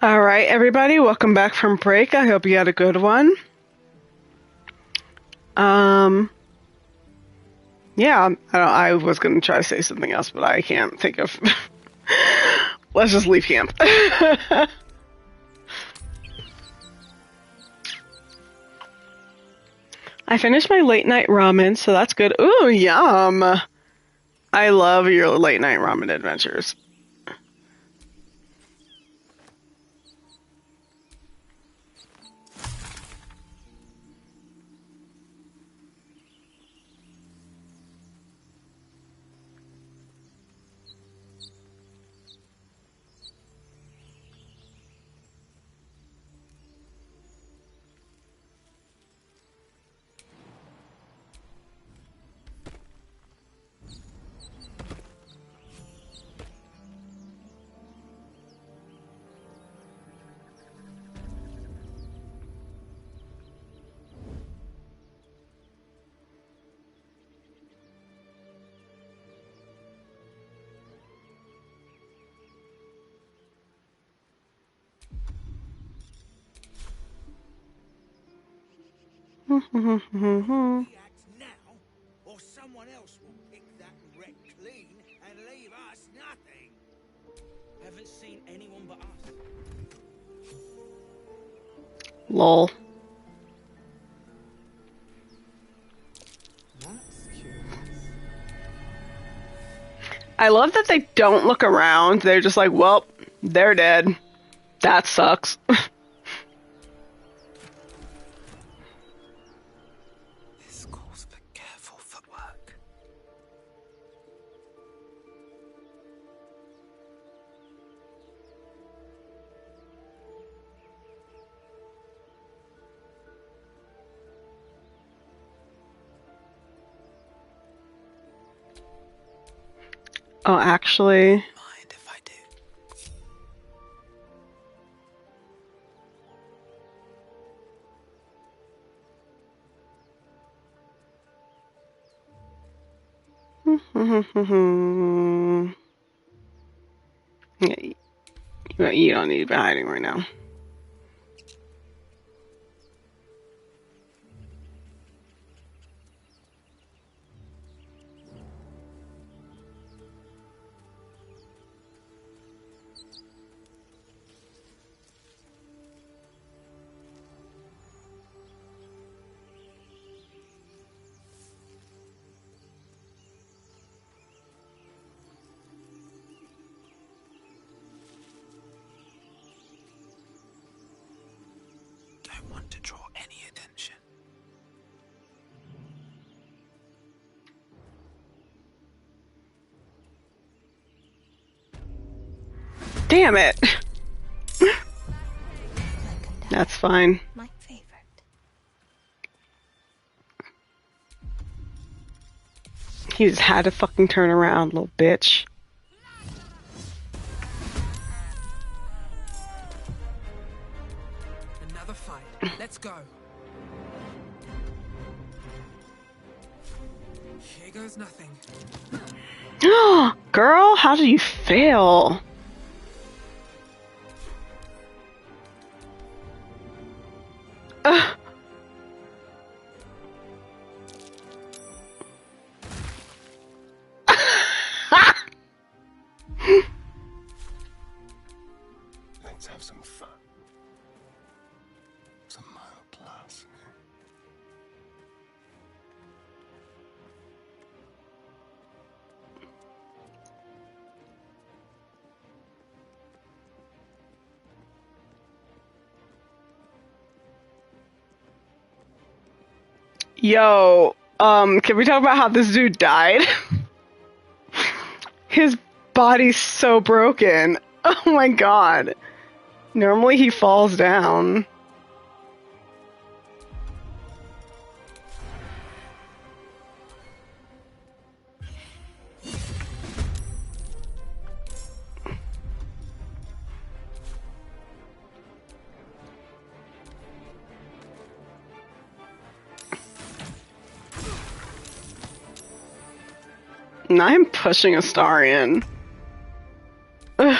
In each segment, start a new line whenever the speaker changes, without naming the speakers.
All right, everybody, welcome back from break. I hope you had a good one. Yeah, I was going to try to say something else, but I can't think of. Let's just leave camp. I finished my late night ramen, so that's good. Ooh, yum! I love your late night ramen adventures.
Act now, or someone else will pick that wreck clean and leave us nothing. Haven't seen anyone but us.
Lol.
That's curious.
I love that they don't look around. They're just like, well, they're dead. That sucks.
This calls for careful footwork.
Oh, actually...
Mind if I do?
Yeah, you don't need to be hiding right now.
Don't want to draw any attention.
Damn it! That's fine.
My favorite.
He just had to fucking turn around, little bitch.
Another fight. Let's go. Here goes nothing.
Girl, how did you fail? Ugh.
Let's have some fun. Some mild class.
Yo, can we talk about how this dude died? His body's so broken. Oh my god. Normally he falls down. Now I'm pushing a star in. Ugh.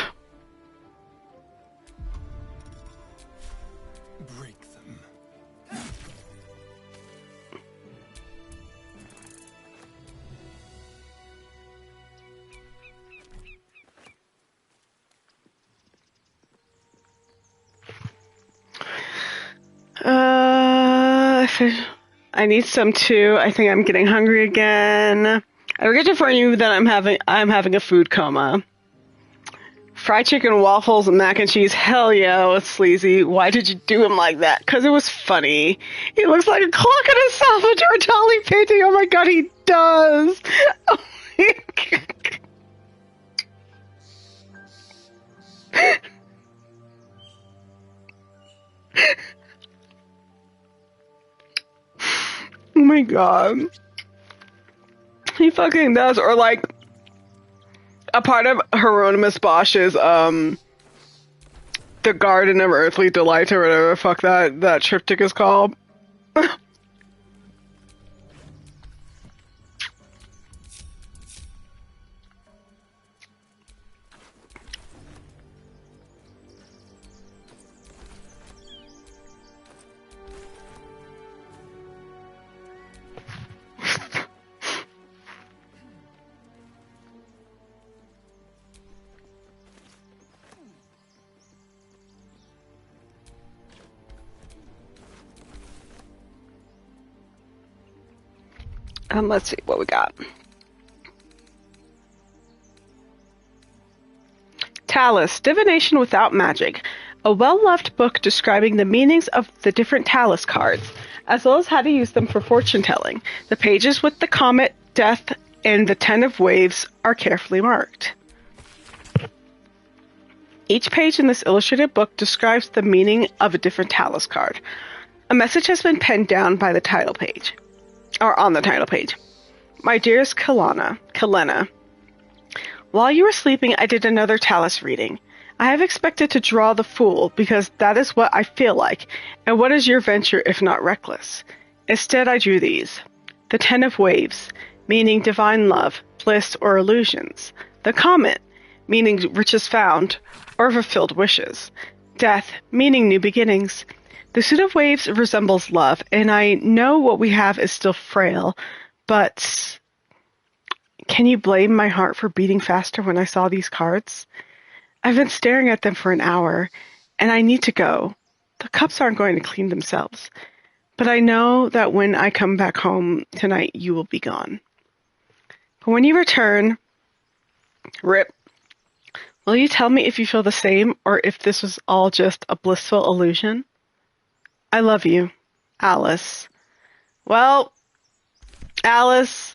Break them.
I need some too. I think I'm getting hungry again. I regret to inform you that I'm having a food coma. Fried chicken, waffles, and mac and cheese. Hell yeah, it was sleazy. Why did you do him like that? Because it was funny. He looks like a clock in a Salvador Dali painting. Oh my god, he does. Oh my god. Oh my god. He fucking does. Or like a part of Hieronymus Bosch's The Garden of Earthly Delight or whatever the fuck that triptych is called. Let's see what we got. Talus, Divination Without Magic. A well-loved book describing the meanings of the different Talus cards, as well as how to use them for fortune-telling. The pages with the comet, death, and the 10 of waves are carefully marked. Each page in this illustrated book describes the meaning of a different Talus card. A message has been penned down by the title page. Or on the title page. My dearest Kalena, while you were sleeping, I did another Talus reading. I have expected to draw the Fool, because that is what I feel like, and what is your venture if not reckless? Instead, I drew these. The 10 of Waves, meaning divine love, bliss, or illusions. The Comet, meaning riches found, or fulfilled wishes. Death, meaning new beginnings. The suit of waves resembles love, and I know what we have is still frail, but can you blame my heart for beating faster when I saw these cards? I've been staring at them for an hour, and I need to go. The cups aren't going to clean themselves, but I know that when I come back home tonight, you will be gone. But when you return, Rip, will you tell me if you feel the same, or if this was all just a blissful illusion? I love you, Alice. Well, Alice,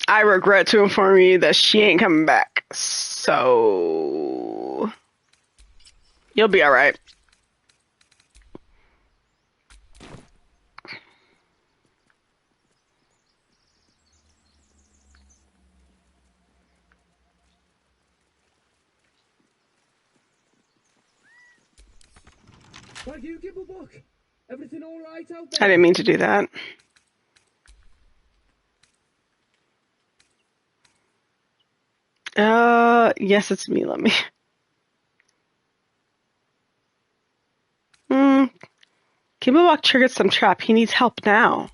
I regret to inform you that she ain't coming back. So, you'll be alright.
Thank you, Gibblebuck. Everything all right out
I
there?
didn't mean to do that. Yes, it's me. Let me. Kimberwalk triggered some trap. He needs help now.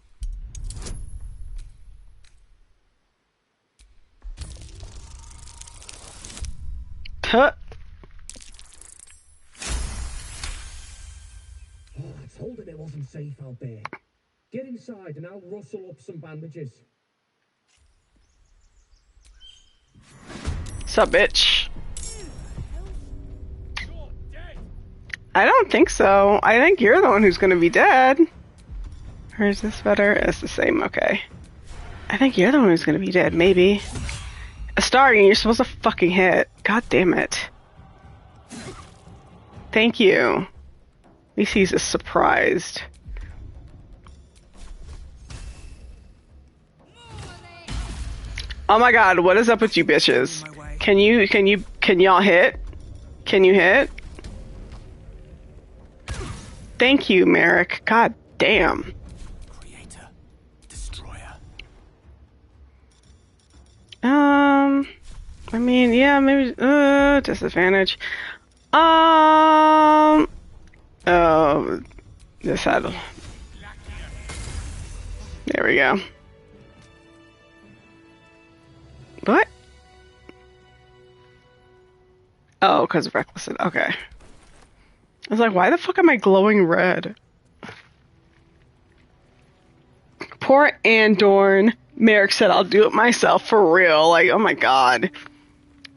Huh.
Oh, I told him it wasn't safe out there. Get inside and I'll rustle up some bandages.
Sup, bitch? I don't think so. I think you're the one who's gonna be dead. Or is this better? It's the same, okay. I think you're the one who's gonna be dead, maybe. A star and you're supposed to fucking hit. God damn it. Thank you. At least he's surprised. Oh my god, what is up with you bitches? Can y'all hit? Can you hit? Thank you, Merikh. God damn.
Creator, destroyer.
I mean, yeah, maybe, disadvantage. Oh, this had, there we go. What? Oh, because of reckless, okay. I was like, why the fuck am I glowing red? Poor Andorn. Merikh said, I'll do it myself, for real. Like, oh my god.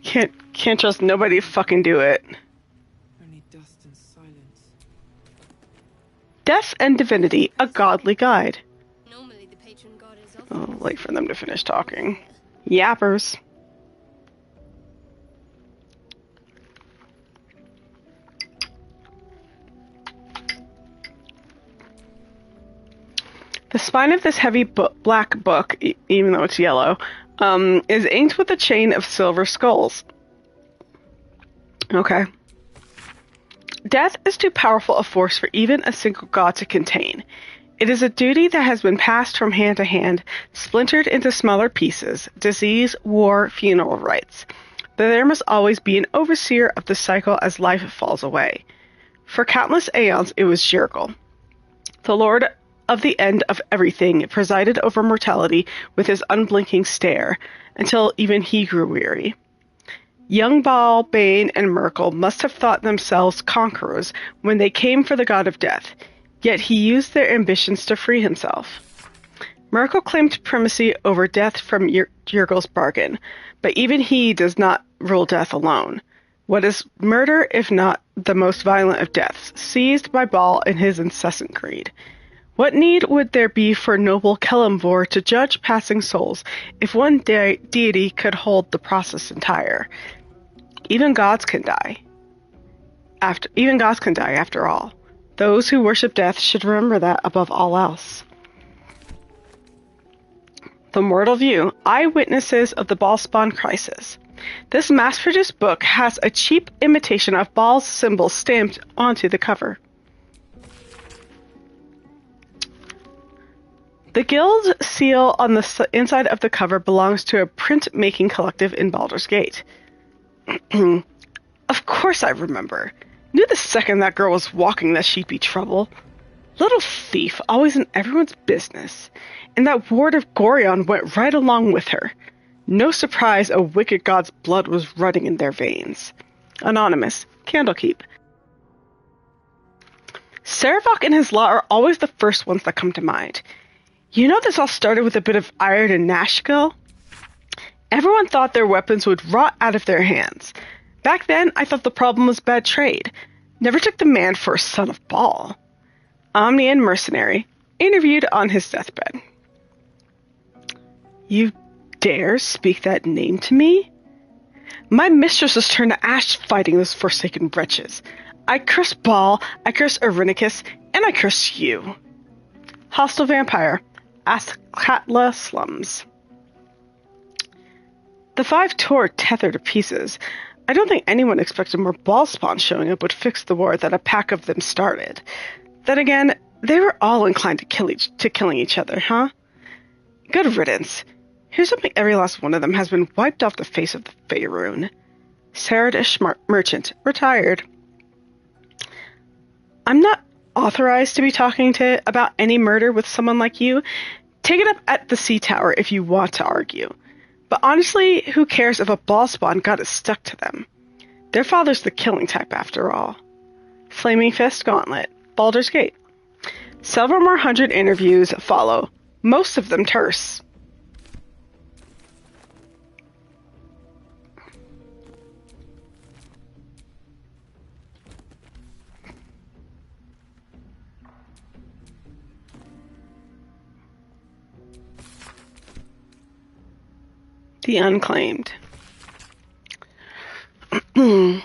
Can't trust nobody to fucking do it.
Only dust and silence.
Death and Divinity, a godly guide.
Normally the patron god is
I'll wait for them to finish talking. Yappers. The spine of this heavy black book, even though it's yellow, is inked with a chain of silver skulls. Okay. Death is too powerful a force for even a single god to contain. It is a duty that has been passed from hand to hand, splintered into smaller pieces, disease, war, funeral rites. But there must always be an overseer of the cycle as life falls away. For countless aeons it was Jirgal, the lord of the end of everything, presided over mortality with his unblinking stare, until even he grew weary. Young Baal, Bane, and Merikh must have thought themselves conquerors when they came for the god of death, yet he used their ambitions to free himself. Merikh claimed primacy over death from Jirgal's bargain, but even he does not rule death alone. What is murder if not the most violent of deaths, seized by Baal in his incessant greed? What need would there be for noble Kelemvor to judge passing souls if one deity could hold the process entire? Even gods can die. After all. Those who worship death should remember that above all else. The Mortal View, Eyewitnesses of the Baalspawn Crisis. This mass-produced book has a cheap imitation of Baal's symbol stamped onto the cover. The guild seal on the inside of the cover belongs to a print-making collective in Baldur's Gate. Of course I remember. Knew the second that girl was walking that she'd be trouble. Little thief, always in everyone's business. And that ward of Gorion went right along with her. No surprise a wicked god's blood was running in their veins. Anonymous, Candlekeep. Sarevok and his law are always the first ones that come to mind. You know this all started with a bit of iron and Nashville? Everyone thought their weapons would rot out of their hands. Back then, I thought the problem was bad trade. Never took the man for a son of Baal. Omnian mercenary, interviewed on his deathbed. You dare speak that name to me? My mistress was turned to ash fighting those forsaken wretches. I curse Baal, I curse Erinicus, and I curse you. Hostile vampire, Askatla slums. The 5 tore tethered to pieces. I don't think anyone expected more Baalspawn showing up would fix the war that a pack of them started. Then again, they were all inclined to killing each other, huh? Good riddance. Here's hoping every last one of them has been wiped off the face of the Faerun. Saradish merchant, retired. I'm not authorized to be talking about any murder with someone like you. Take it up at the Sea Tower if you want to argue. But honestly, who cares if a Baalspawn got it stuck to them? Their father's the killing type after all. Flaming Fist Gauntlet, Baldur's Gate. Several more hundred interviews follow, most of them terse. The Unclaimed. In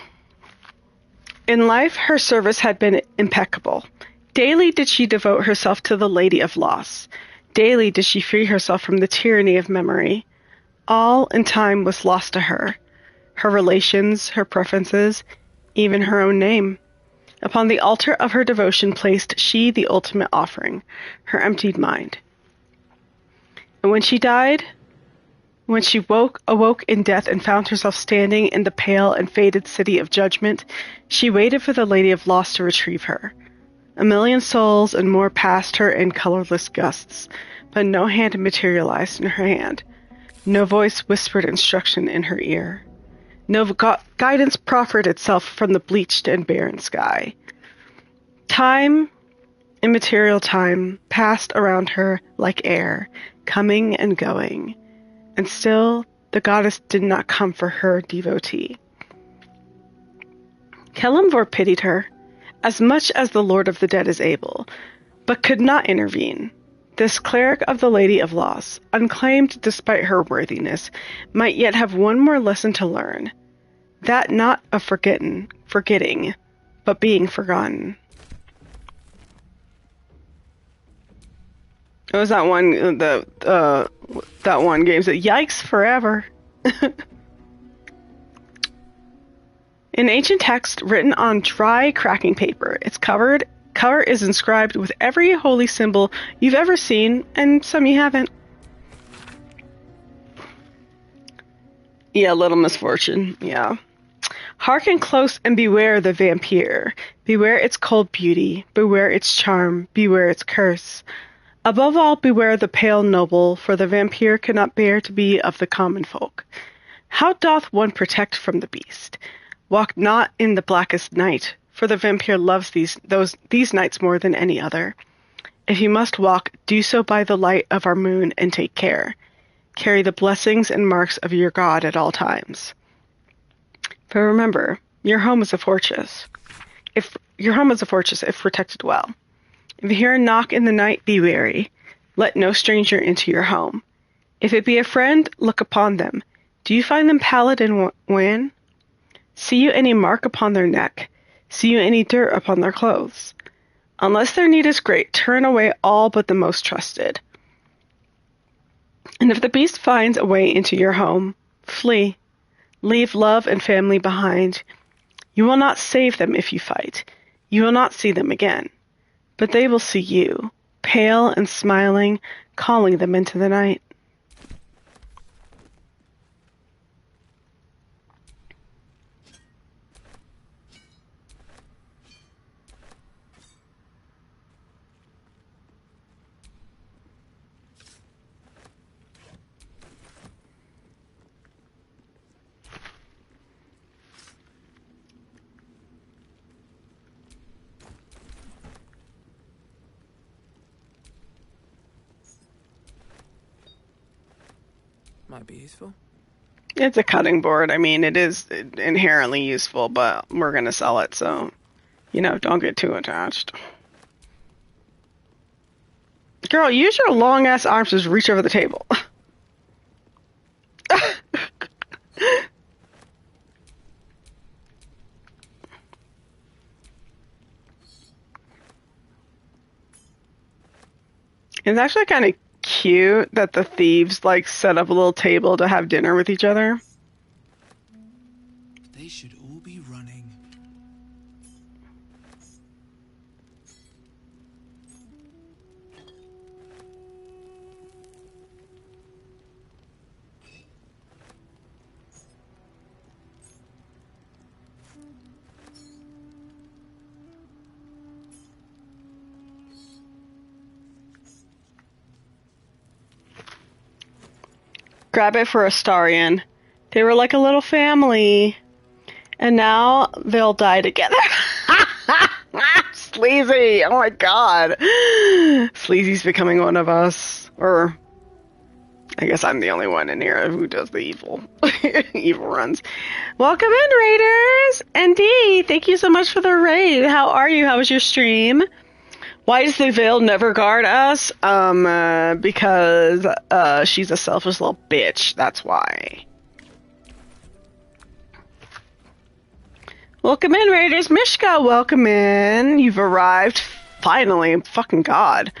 life, her service had been impeccable. Daily did she devote herself to the Lady of Loss. Daily did she free herself from the tyranny of memory. All in time was lost to her. Her relations, her preferences, even her own name. Upon the altar of her devotion placed she the ultimate offering, her emptied mind. And when she died, When she awoke in death and found herself standing in the pale and faded city of judgment, she waited for the Lady of Loss to retrieve her. A million souls and more passed her in colorless gusts, but no hand materialized in her hand. No voice whispered instruction in her ear. No guidance proffered itself from the bleached and barren sky. Time, immaterial time, passed around her like air, coming and going, and still the goddess did not come for her devotee. Kelemvor pitied her, as much as the Lord of the Dead is able, but could not intervene. This cleric of the Lady of Loss, unclaimed despite her worthiness, might yet have one more lesson to learn. That not of forgetting, but being forgotten. It was that one, that one game that yikes forever. In ancient text written on dry, cracking paper, its cover is inscribed with every holy symbol you've ever seen, and some you haven't. Yeah, little misfortune, yeah. Hearken close and beware the vampire. Beware its cold beauty. Beware its charm. Beware its curse. Above all, beware the pale noble, for the vampire cannot bear to be of the common folk. How doth one protect from the beast? Walk not in the blackest night, for the vampire loves these nights more than any other. If you must walk, do so by the light of our moon, and take care. Carry the blessings and marks of your God at all times. For remember, your home is a fortress. If protected well. If you hear a knock in the night, be wary. Let no stranger into your home. If it be a friend, look upon them. Do you find them pallid and wan? See you any mark upon their neck? See you any dirt upon their clothes? Unless their need is great, turn away all but the most trusted. And if the beast finds a way into your home, flee. Leave love and family behind. You will not save them if you fight. You will not see them again. But they will see you, pale and smiling, calling them into the night.
Might be useful.
It's a cutting board. I mean, it is inherently useful, but we're going to sell it, so, don't get too attached. Girl, use your long-ass arms to reach over the table. It's actually kind of cute that the thieves set up a little table to have dinner with each other.
They should all be running.
Grab it for Astarion. They were like a little family. And now they'll die together. Sleazy! Oh my god. Sleazy's becoming one of us. Or, I guess I'm the only one in here who does the evil runs. Welcome in, Raiders! ND, thank you so much for the raid. How are you? How was your stream? Why does the Veil never guard us? Because she's a selfish little bitch. That's why. Welcome in, Raiders. Mishka, welcome in. You've arrived. Finally. Fucking God.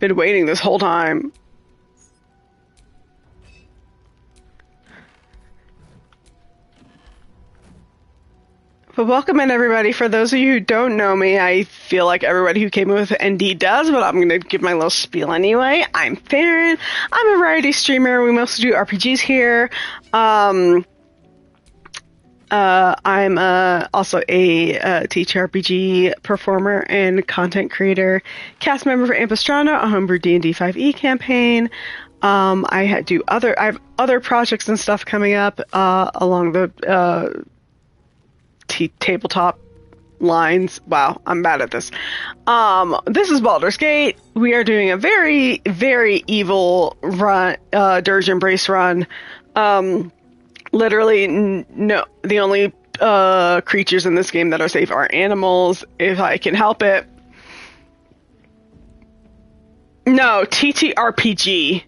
Been waiting this whole time. But welcome in, everybody. For those of you who don't know me, I feel like everybody who came in with ND does, but I'm going to give my little spiel anyway. I'm Farron. I'm a variety streamer. We mostly do RPGs here. I'm also a TTRPG performer and content creator, cast member for Ampistrana, a homebrew D&D 5e campaign. I have other projects and stuff coming up along the tabletop lines. Wow, I'm bad at this. This is Baldur's Gate. We are doing a very, very evil run, Durge Embrace run. Literally, no. The only creatures in this game that are safe are animals, if I can help it. No, TTRPG.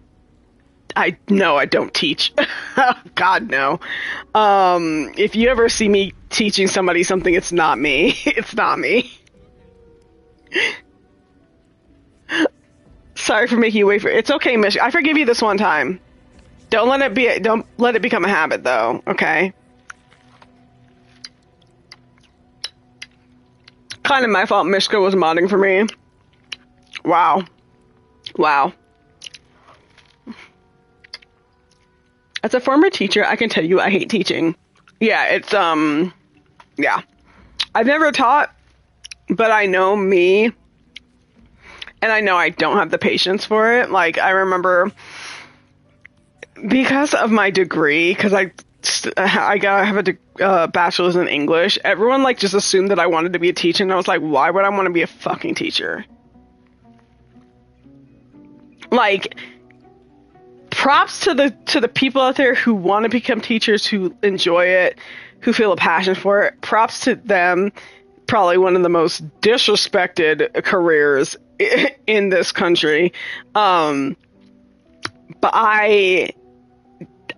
I don't teach. God, no. If you ever see me teaching somebody something, it's not me. It's not me. Sorry for making you wait for it. It's okay, Mish. I forgive you this one time. Don't let it become a habit, though. Okay. Kind of my fault. Mishka was modding for me. Wow. As a former teacher, I can tell you I hate teaching. Yeah, it's, yeah. I've never taught, but I know me, and I know I don't have the patience for it. Like, I remember, because of my degree, because I have a bachelor's in English, everyone, like, just assumed that I wanted to be a teacher, and I was like, why would I want to be a fucking teacher? Like, props to the people out there who want to become teachers, who enjoy it, who feel a passion for it. Props to them. Probably one of the most disrespected careers in this country. But I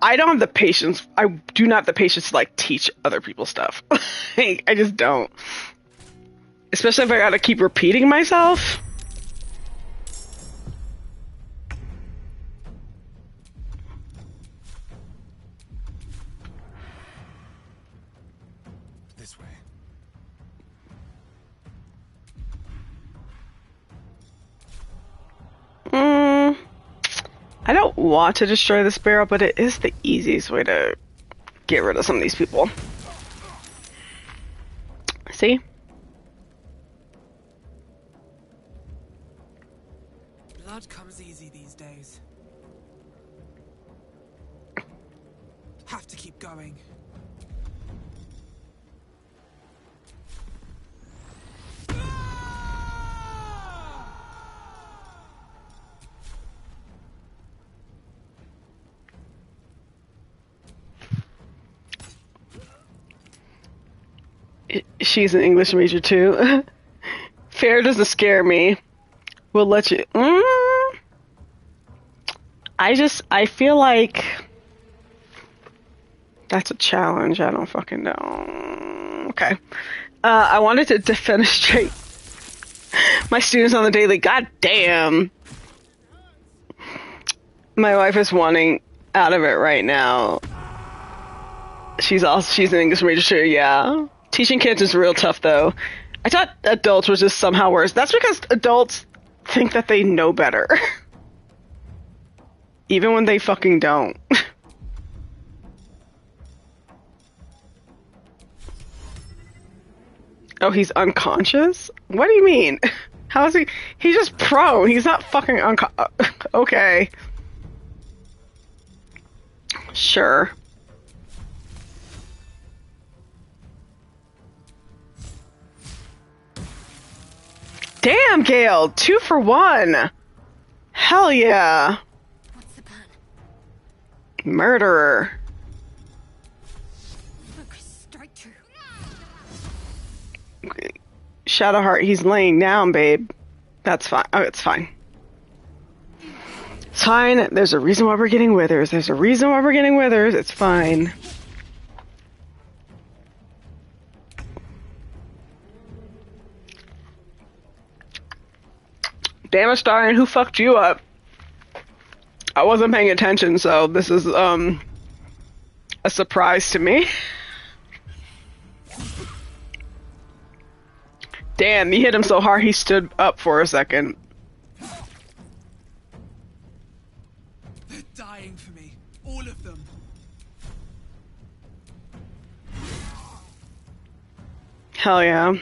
don't have the patience. I do not have the patience to, like, teach other people stuff. I just don't. Especially if I gotta keep repeating myself. I don't want to destroy this barrel, but it is the easiest way to get rid of some of these people. See?
Blood comes easy these days. Have to keep going.
She's an English major too. Fair doesn't scare me. We'll let you. I feel like that's a challenge. I don't fucking know. Okay. I wanted to defenestrate my students on the daily. God damn. My wife is wanting out of it right now. She's an English major too, yeah. Teaching kids is real tough, though. I thought adults was just somehow worse. That's because adults think that they know better. Even when they fucking don't. Oh, he's unconscious? What do you mean? How is he? He's just prone. He's not fucking okay. Sure. Damn, Gale! 2 for 1! Hell yeah!
What's the plan?
Murderer.
Focus, strike true.
Shadowheart, he's laying down, babe. That's fine. Oh, it's fine. It's fine. There's a reason why we're getting withers. There's a reason why we're getting withers. It's fine. Damn it, Stein, who fucked you up? I wasn't paying attention, so this is, a surprise to me. Damn, you hit him so hard he stood up for a second.
They're dying for me. All of them.
Hell yeah.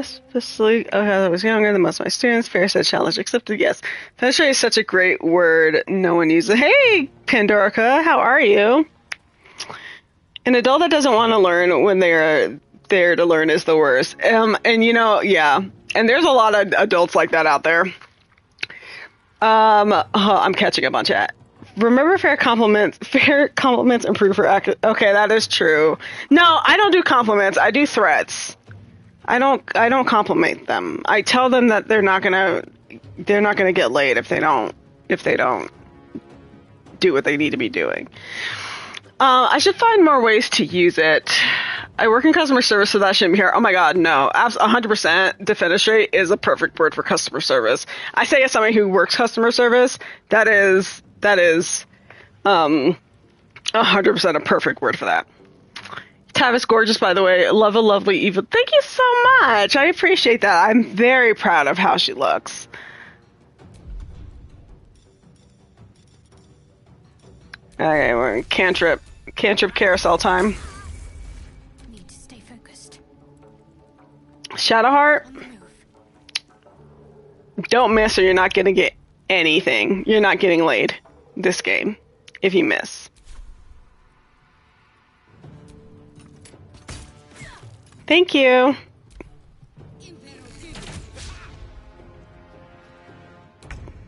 Especially, okay, I was younger than most of my students. Fair said challenge accepted. Yes. Penetrate is such a great word. No one uses it. Hey, Pandorica, how are you? An adult that doesn't want to learn when they're there to learn is the worst. And you know, yeah. And there's a lot of adults like that out there. I'm catching a bunch of it. Remember fair compliments improve for okay, that is true. No, I don't do compliments. I do threats. I don't compliment them. I tell them that they're not gonna get laid if they don't do what they need to be doing. I should find more ways to use it. I work in customer service, so that shouldn't be here. Oh my god, no. 100% defenestrate is a perfect word for customer service. I say as somebody who works customer service, that is 100% a perfect word for that. Tav is gorgeous, by the way. Love a lovely evil. Thank you so much. I appreciate that. I'm very proud of how she looks. Okay, we're in cantrip carousel time.
Need to stay focused.
Shadowheart.
On the move.
Don't miss or you're not gonna get anything. You're not getting laid this game if you miss. Thank you.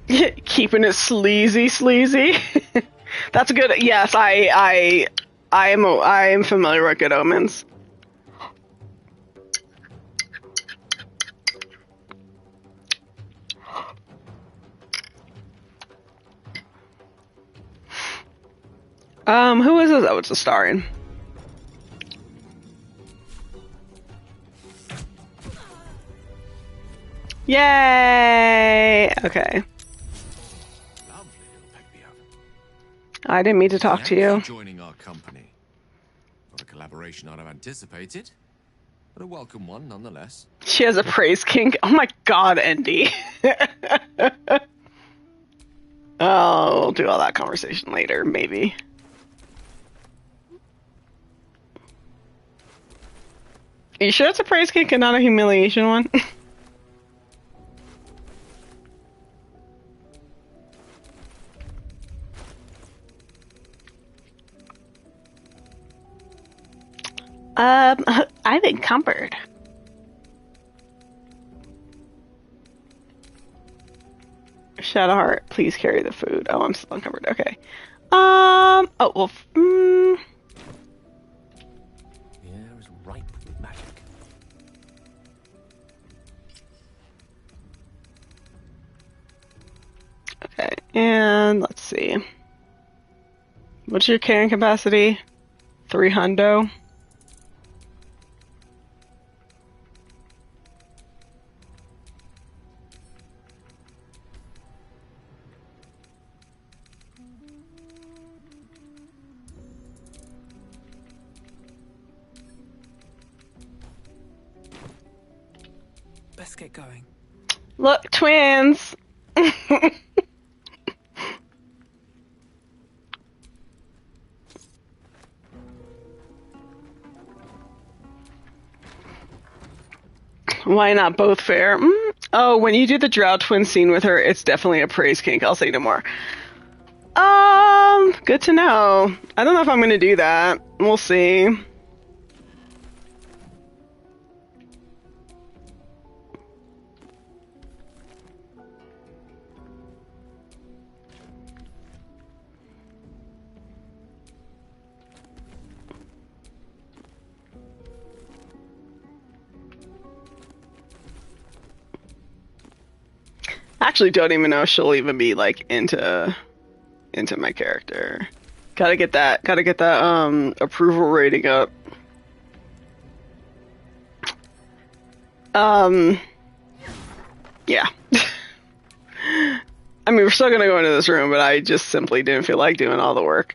Keeping it sleazy. That's good. Yes, I am familiar with Good Omens. Who is this? Oh, it's a starring. Yay! Okay. I didn't mean to talk to you.
Joining our company. Not a collaboration I'd have anticipated, but a welcome one nonetheless.
She has a praise kink. Oh my god, Andy. Oh, we'll do all that conversation later, maybe. Are you sure it's a praise kink and not a humiliation one? I'm encumbered. Shadowheart, please carry the food. Oh, I'm still encumbered. Okay. Oh, well,
The air is ripe with magic.
okay. And let's see. What's your carrying capacity? 300.
Let's get going.
Look, twins! Why not both fair? Oh, when you do the drow twin scene with her, it's definitely a praise kink. I'll say no more. Good to know. I don't know if I'm gonna do that. We'll see. Actually don't even know if she'll even be like into my character. Gotta get that approval rating up. Yeah. I mean, we're still gonna go into this room, but I just simply didn't feel like doing all the work.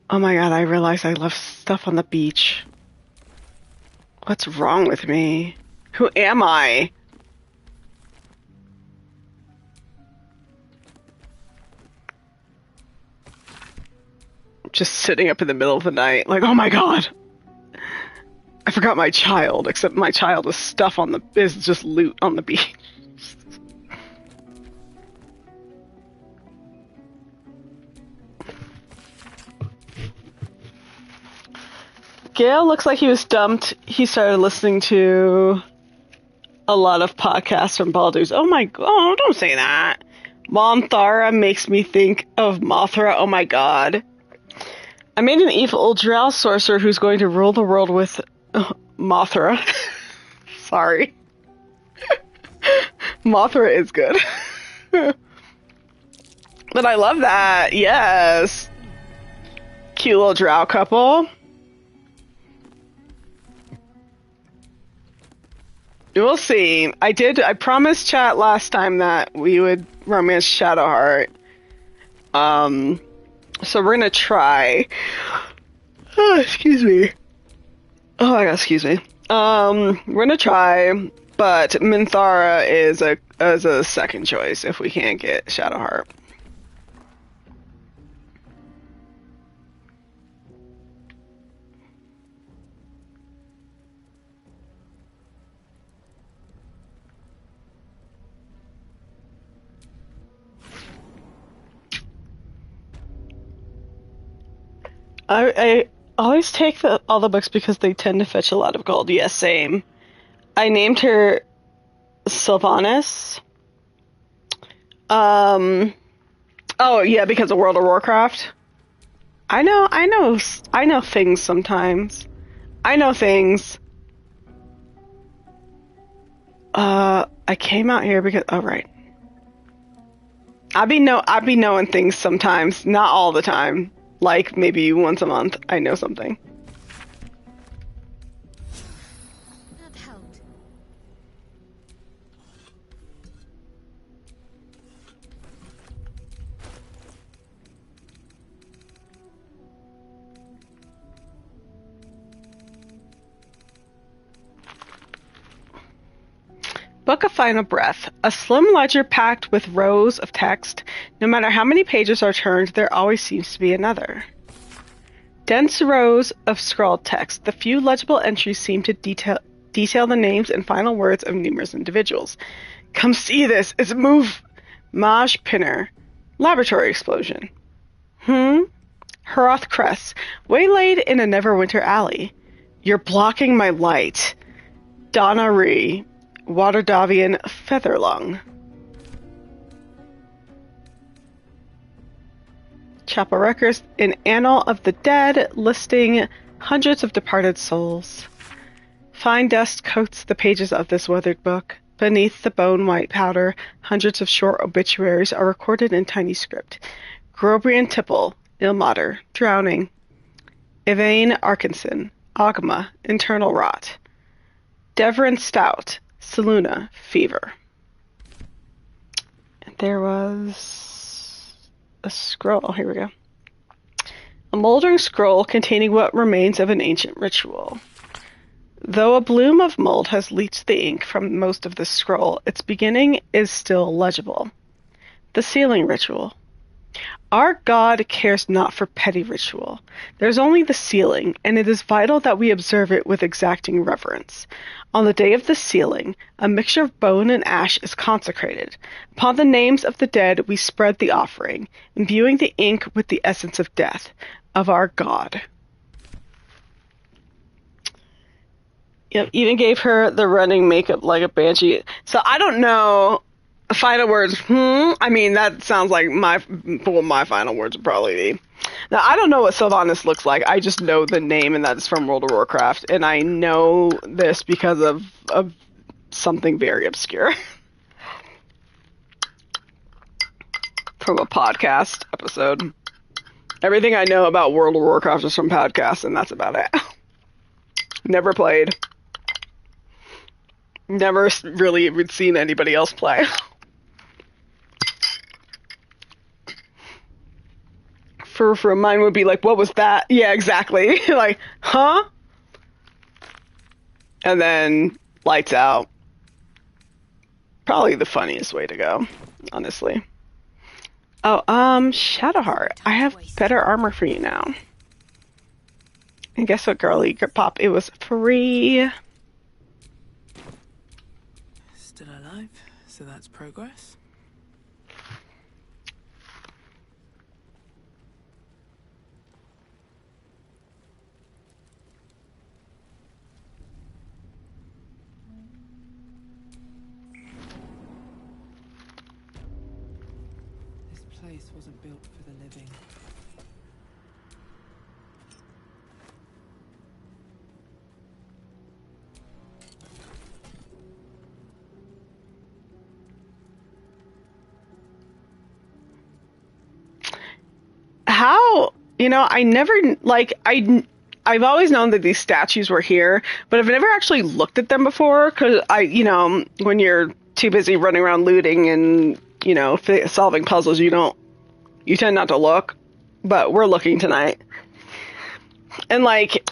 Oh my god, I realized I left stuff on the beach. What's wrong with me? Who am I? Just sitting up in the middle of the night, like, oh my god! I forgot my child, except my child is stuff on the is just loot on the beach. Gale looks like he was dumped. He started listening to a lot of podcasts from Baldur's. Oh my god, oh, don't say that. Mom Thara makes me think of Mothra. Oh my god. I made an evil old drow sorcerer who's going to rule the world with Mothra. Sorry. Mothra is good. But I love that. Yes. Cute little drow couple. We'll see. I promised chat last time that we would romance Shadowheart. So we're gonna try. Oh, excuse me. Oh my god, excuse me. We're gonna try, but Minthara is a second choice if we can't get Shadowheart. I always take all the books because they tend to fetch a lot of gold. Yes, same. I named her Sylvanas. Oh yeah, because of World of Warcraft. I know things sometimes. I know things. I came out here because right. I be knowing things sometimes, not all the time. Like, maybe once a month, I know something.
That helped.
Book of Final Breath. A slim ledger packed with rows of text. No matter how many pages are turned, there always seems to be another. Dense rows of scrawled text. The few legible entries seem to detail the names and final words of numerous individuals. Come see this. It's a move. Maj Pinner. Laboratory explosion. Heroth Crest. Waylaid in a Neverwinter alley. You're blocking my light. Donna Ree. Waterdavian Featherlung. Chapel Records, an annal of the dead, listing hundreds of departed souls. Fine dust coats the pages of this weathered book. Beneath the bone-white powder, hundreds of short obituaries are recorded in tiny script. Grobrian Tipple, Ilmater, drowning. Yvain Arkinson, Ogma, internal rot. Devrin Stout, Seluna, fever. And there was a scroll. Here we go. A moldering scroll containing what remains of an ancient ritual. Though a bloom of mold has leached the ink from most of the scroll, its beginning is still legible. The sealing ritual. Our God cares not for petty ritual. There's only the sealing, and it is vital that we observe it with exacting reverence. On the day of the sealing, a mixture of bone and ash is consecrated. Upon the names of the dead we spread the offering, imbuing the ink with the essence of death, of our God. Yep, even gave her the running makeup like a banshee. So I don't know. Final words. I mean, that sounds like what my final words would probably be. Now, I don't know what Sylvanas looks like. I just know the name, and that's from World of Warcraft. And I know this because of something very obscure. From a podcast episode. Everything I know about World of Warcraft is from podcasts, and that's about it. Never played. Never really even seen anybody else play. For mine would be like, what was that? Yeah, exactly. Like, huh? And then lights out. Probably the funniest way to go, honestly. Oh, Shadowheart. I have better armor for you now. And guess what, girly pop? It was free.
Still alive, so that's progress. This place wasn't built for the living.
How, I never, like, I've always known that these statues were here, but I've never actually looked at them before, because when you're too busy running around looting and, solving puzzles, you tend not to look, but we're looking tonight. And, like,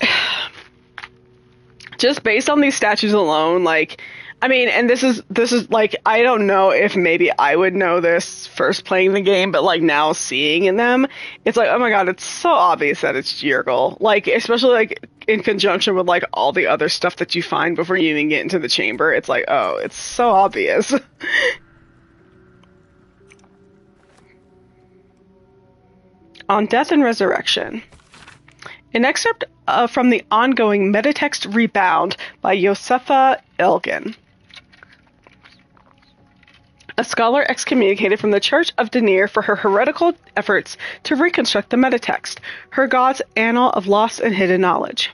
just based on these statues alone, like, I mean, and this is like, I don't know if maybe I would know this first playing the game, but like now seeing in them, it's like, oh my god, it's so obvious that it's Jirgel. Like, especially like in conjunction with like all the other stuff that you find before you even get into the chamber. It's like, oh, it's so obvious. On Death and Resurrection. An excerpt from the ongoing metatext Rebound by Josefa Elgin. A scholar excommunicated from the Church of Denier for her heretical efforts to reconstruct the metatext, her god's annal of lost and hidden knowledge.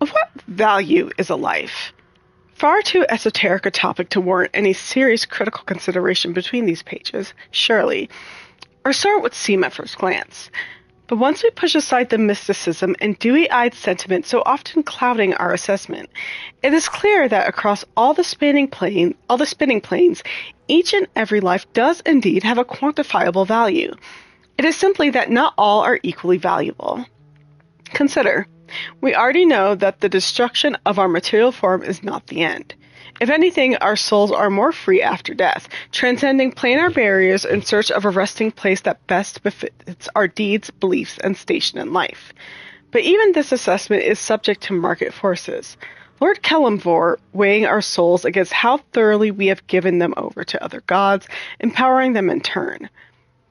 Of what value is a life? Far too esoteric a topic to warrant any serious critical consideration between these pages, surely, or so it would seem at first glance. But once we push aside the mysticism and dewy-eyed sentiment so often clouding our assessment, it is clear that across all the spinning planes, each and every life does indeed have a quantifiable value. It is simply that not all are equally valuable. Consider, we already know that the destruction of our material form is not the end. If anything, our souls are more free after death, transcending planar barriers in search of a resting place that best befits our deeds, beliefs, and station in life. But even this assessment is subject to market forces. Lord Kelemvor weighing our souls against how thoroughly we have given them over to other gods, empowering them in turn.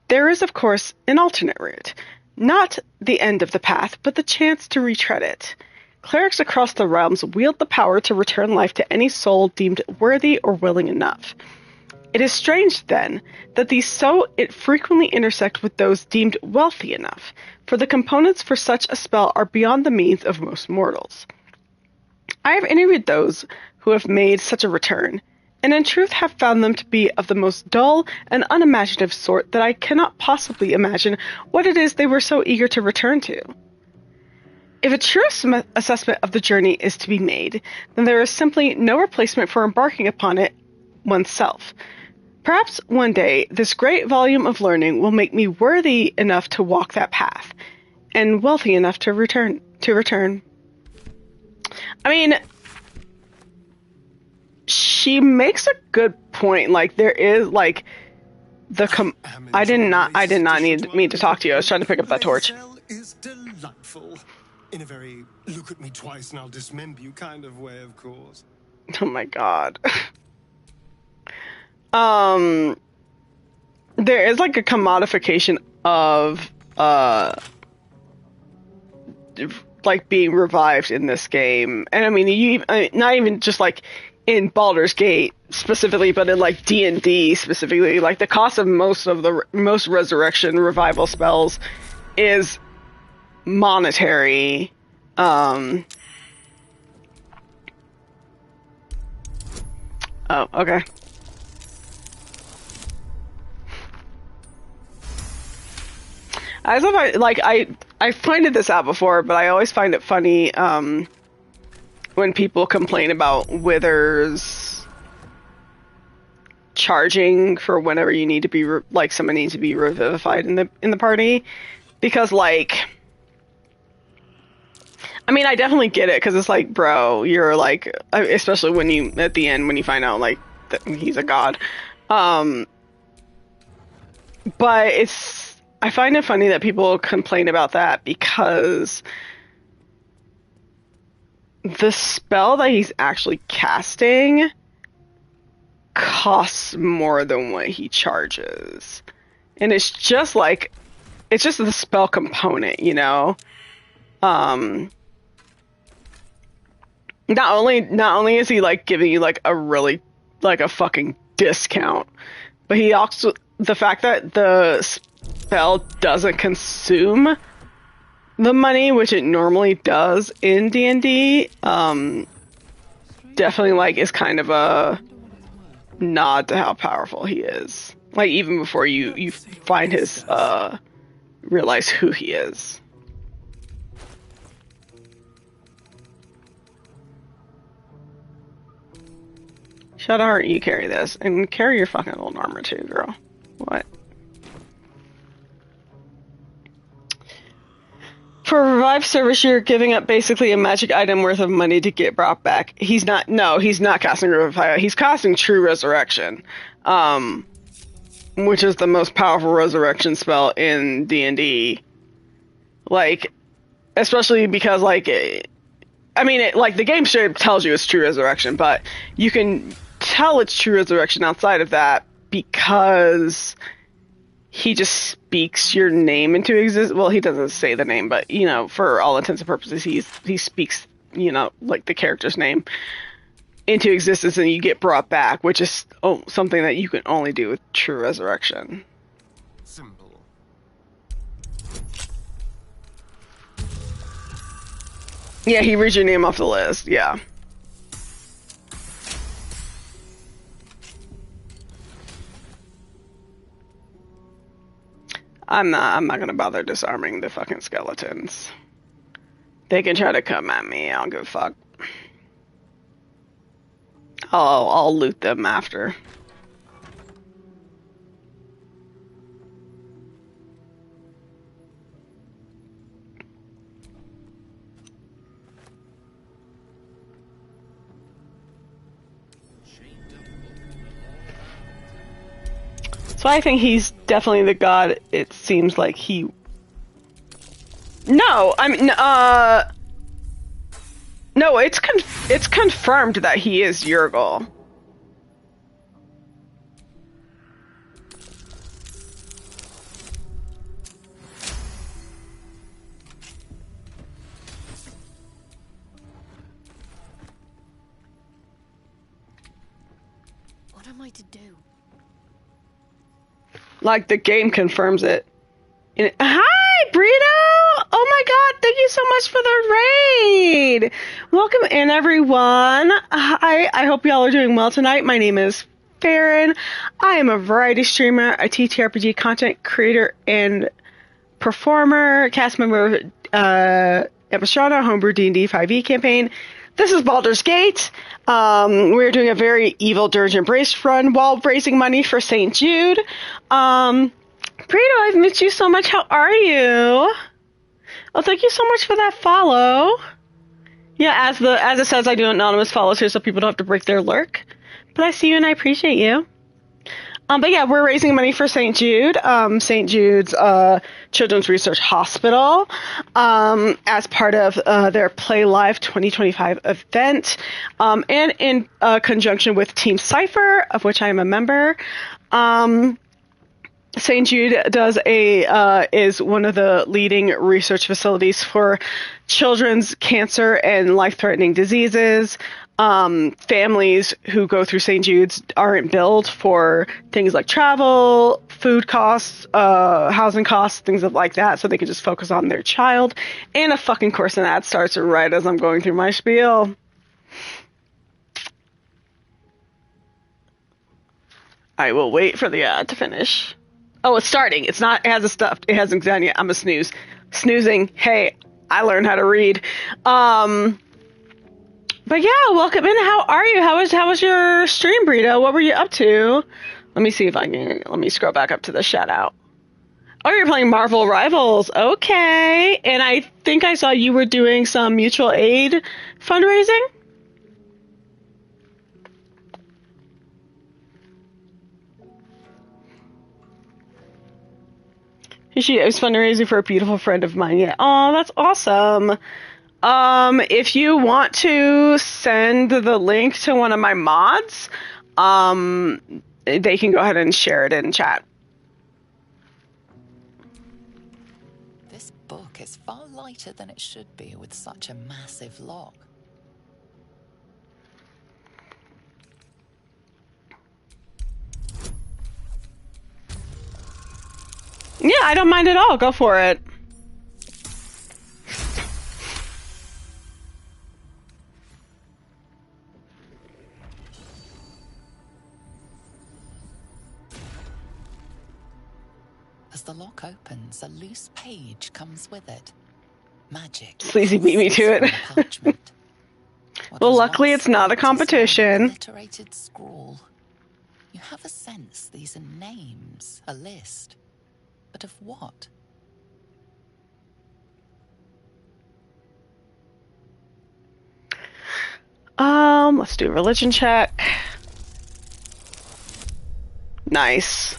There is, of course, an alternate route. Not the end of the path, but the chance to retread it. Clerics across the realms wield the power to return life to any soul deemed worthy or willing enough. It is strange, then, that these so frequently intersect with those deemed wealthy enough, for the components for such a spell are beyond the means of most mortals. I have interviewed those who have made such a return, and in truth have found them to be of the most dull and unimaginative sort that I cannot possibly imagine what it is they were so eager to return to. If a true assessment of the journey is to be made, then there is simply no replacement for embarking upon it oneself. Perhaps one day this great volume of learning will make me worthy enough to walk that path, and wealthy enough to return. I mean, she makes a good point. Like, there is like I did not mean to talk to you. I was trying to pick up that torch.
Is delightful. In a very look at me twice and I'll dismember you kind of way, of course.
Oh my god. There is like a commodification of like being revived in this game. And I mean, not even just like in Baldur's Gate specifically, but in like D&D specifically, like the cost of most resurrection revival spells is monetary. Oh, okay. I pointed this out before, but I always find it funny, when people complain about Withers charging for whenever you need to be like someone needs to be revivified in the party, because like, I mean, I definitely get it, because it's like, bro, you're like, especially when you at the end when you find out like that he's a god, but I find it funny that people complain about that, because the spell that he's actually casting costs more than what he charges. And it's just the spell component, you know? Not only is he like giving you like a really like a fucking discount, but he also, the fact that the spell doesn't consume the money, which it normally does in D&D, definitely like is kind of a nod to how powerful he is. Like even before you find his realize who he is. Shadowheart, you carry this, and carry your fucking old armor too, girl. What? For a revive service, you're giving up basically a magic item worth of money to get brought back. He's not casting Revive. He's casting True Resurrection, which is the most powerful resurrection spell in D&D. Like, especially because, like, I mean, like, the game straight tells you it's True Resurrection, but you can tell it's True Resurrection outside of that because he just speaks your name into existence. Well, he doesn't say the name, but, you know, for all intents and purposes, he speaks, you know, like the character's name into existence, and you get brought back, which is something that you can only do with True Resurrection.
Simple.
Yeah, he reads your name off the list, yeah. I'm not gonna bother disarming the fucking skeletons. They can try to come at me, I don't give a fuck. I'll loot them after. So I think he's definitely the god. It seems like he. No, I mean, no. It's confirmed that he is Yurgle.
What am I to do?
Like, the game confirms it. Hi, Brito! Oh my god, thank you so much for the raid! Welcome in, everyone. Hi, I hope y'all are doing well tonight. My name is Farron. I am a variety streamer, a TTRPG content creator and performer, cast member of Epistrada, Homebrew D&D 5e campaign. This is Baldur's Gate. We're doing a very evil Durge Embraced run while raising money for St. Jude. Brito, I've missed you so much. How are you? Oh, thank you so much for that follow. Yeah, as it says, I do anonymous follows here so people don't have to break their lurk. But I see you and I appreciate you. But yeah, we're raising money for St. Jude, St. Jude's Children's Research Hospital, as part of their Play Live 2025 event, and in conjunction with Team Cypher, of which I am a member. St. Jude is one of the leading research facilities for children's cancer and life-threatening diseases. Families who go through St. Jude's aren't billed for things like travel, food costs, housing costs, things like that, so they can just focus on their child. And a fucking course, and that starts right as I'm going through my spiel. I will wait for the ad to finish. Oh, it's starting. It's not. It hasn't stopped. It hasn't done yet. I'm a snooze. Snoozing. Hey, I learned how to read. But yeah, welcome in. How are you? How was your stream, Brito? What were you up to? Let me see if I can. Let me scroll back up to the shout out. Oh, you're playing Marvel Rivals. Okay. And I think I saw you were doing some mutual aid fundraising. It was fundraising for a beautiful friend of mine. Yeah. Oh, that's awesome. If you want to send the link to one of my mods, they can go ahead and share it in chat.
This book is far lighter than it should be with such a massive lock.
Yeah, I don't mind at all. Go for it.
As the lock opens, a loose page comes with it. Magic.
Sleazy beat me to it. Well, luckily it's not a competition.
Obliterated scrawl. You have a sense these are names, a list. But of what?
Let's do a religion check. Nice.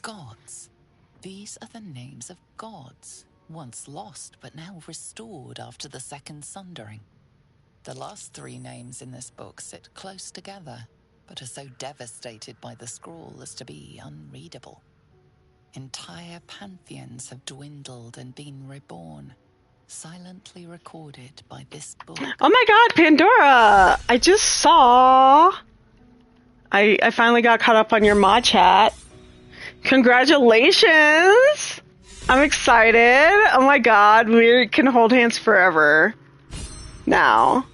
Gods. These are the names of gods, once lost but now restored after the Second Sundering. The last three names in this book sit close together, but are so devastated by the scrawl as to be unreadable. Entire pantheons have dwindled and been reborn, silently recorded by this book.
Oh my god, Pandora! I just saw... I finally got caught up on your mod chat. Congratulations! I'm excited. Oh my god, we can hold hands forever. Now.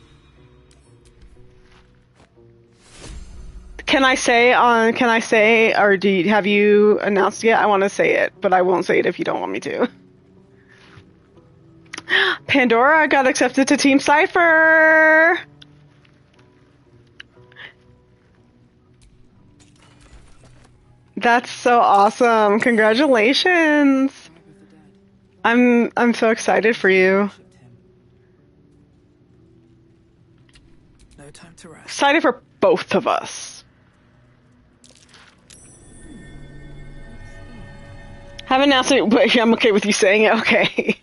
Can I say, or have you announced yet? I want to say it, but I won't say it if you don't want me to. Pandora got accepted to Team Cypher! That's so awesome. Congratulations. I'm so excited for you.
No time to rest.
Excited for both of us. Haven't announced it, but I'm okay with you saying it. Okay.